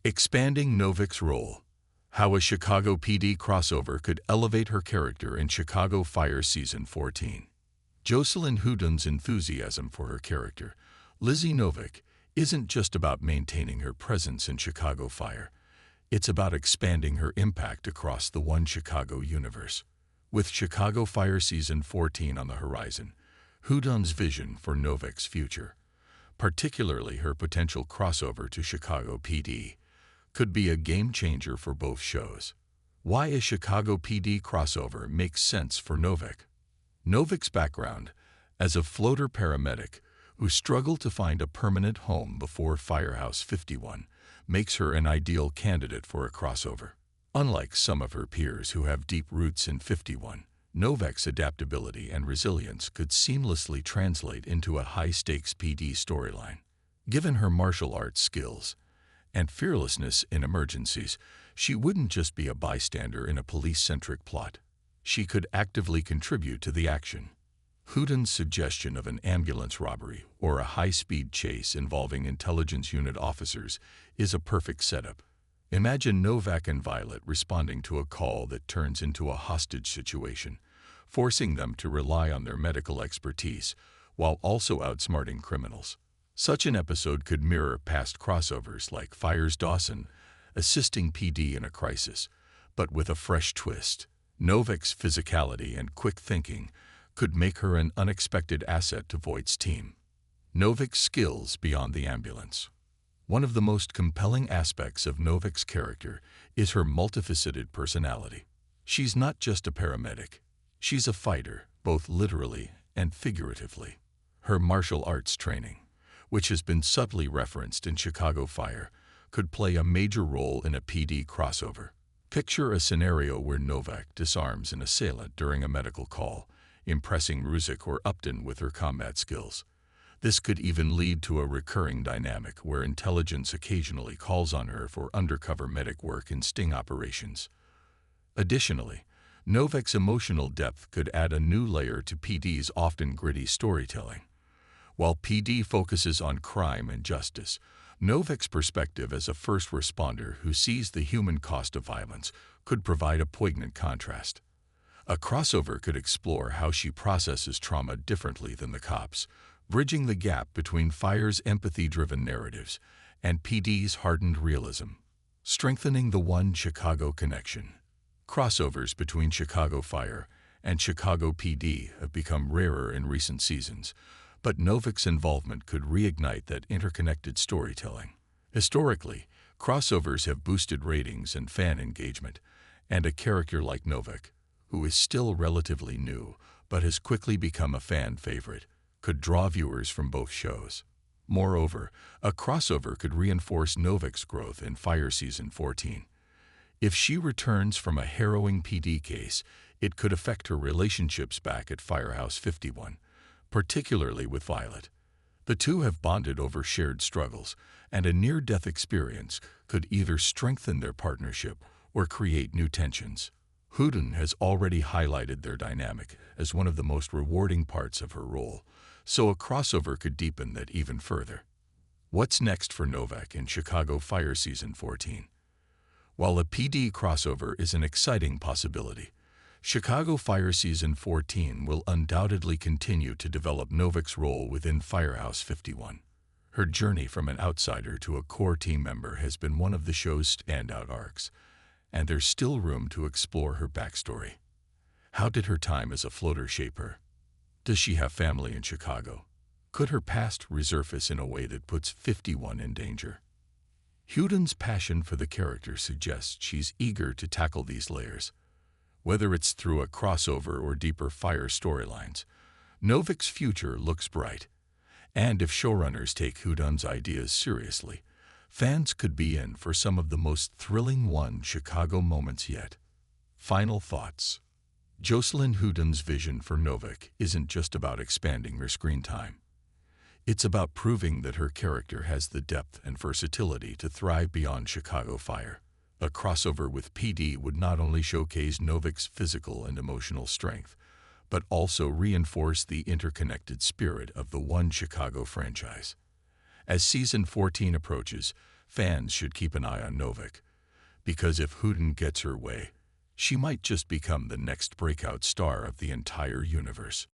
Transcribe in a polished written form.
Expanding Novak's role. How a Chicago PD crossover could elevate her character in Chicago Fire Season 14. Jocelyn Hudon's enthusiasm for her character, Lizzie Novak, isn't just about maintaining her presence in Chicago Fire. It's about expanding her impact across the One Chicago universe. With Chicago Fire Season 14 on the horizon, Hudon's vision for Novak's future, particularly her potential crossover to Chicago PD, could be a game-changer for both shows. Why a Chicago PD crossover makes sense for Novak. Novak's background as a floater paramedic who struggled to find a permanent home before Firehouse 51 makes her an ideal candidate for a crossover. Unlike some of her peers who have deep roots in 51, Novak's adaptability and resilience could seamlessly translate into a high-stakes PD storyline. Given her martial arts skills and fearlessness in emergencies, she wouldn't just be a bystander in a police-centric plot. She could actively contribute to the action. Hudon's suggestion of an ambulance robbery or a high-speed chase involving intelligence unit officers is a perfect setup. Imagine Novak and Violet responding to a call that turns into a hostage situation, forcing them to rely on their medical expertise while also outsmarting criminals. Such an episode could mirror past crossovers like Fire's Dawson, assisting PD in a crisis, but with a fresh twist. Novak's physicality and quick thinking could make her an unexpected asset to Voight's team. Novak's skills beyond the ambulance. One of the most compelling aspects of Novak's character is her multifaceted personality. She's not just a paramedic. She's a fighter, both literally and figuratively. Her martial arts training, which has been subtly referenced in Chicago Fire, could play a major role in a PD crossover. Picture a scenario where Novak disarms an assailant during a medical call, impressing Ruzick or Upton with her combat skills. This could even lead to a recurring dynamic where intelligence occasionally calls on her for undercover medic work in sting operations. Additionally, Novak's emotional depth could add a new layer to PD's often gritty storytelling. While PD focuses on crime and justice, Novak's perspective as a first responder who sees the human cost of violence could provide a poignant contrast. A crossover could explore how she processes trauma differently than the cops, bridging the gap between Fire's empathy-driven narratives and PD's hardened realism, strengthening the One Chicago connection. Crossovers between Chicago Fire and Chicago PD have become rarer in recent seasons, but Novak's involvement could reignite that interconnected storytelling. Historically, crossovers have boosted ratings and fan engagement, and a character like Novak, who is still relatively new but has quickly become a fan favorite, could draw viewers from both shows. Moreover, a crossover could reinforce Novak's growth in Fire Season 14. If she returns from a harrowing PD case, it could affect her relationships back at Firehouse 51, particularly with Violet. The two have bonded over shared struggles, and a near-death experience could either strengthen their partnership or create new tensions. Hudon has already highlighted their dynamic as one of the most rewarding parts of her role, so a crossover could deepen that even further. What's next for Novak in Chicago Fire Season 14? While a PD crossover is an exciting possibility, Chicago Fire Season 14 will undoubtedly continue to develop Novak's role within Firehouse 51. Her journey from an outsider to a core team member has been one of the show's standout arcs, and there's still room to explore her backstory. How did her time as a floater shape her? Does she have family in Chicago? Could her past resurface in a way that puts 51 in danger? Hudon's passion for the character suggests she's eager to tackle these layers. Whether it's through a crossover or deeper Fire storylines, Novak's future looks bright. And if showrunners take Hudon's ideas seriously, fans could be in for some of the most thrilling One Chicago moments yet. Final thoughts. Jocelyn Hudon's vision for Novak isn't just about expanding her screen time. It's about proving that her character has the depth and versatility to thrive beyond Chicago Fire. A crossover with PD would not only showcase Novak's physical and emotional strength, but also reinforce the interconnected spirit of the One Chicago franchise. As Season 14 approaches, Fans should keep an eye on Novak, because if Hudon gets her way, she might just become the next breakout star of the entire universe.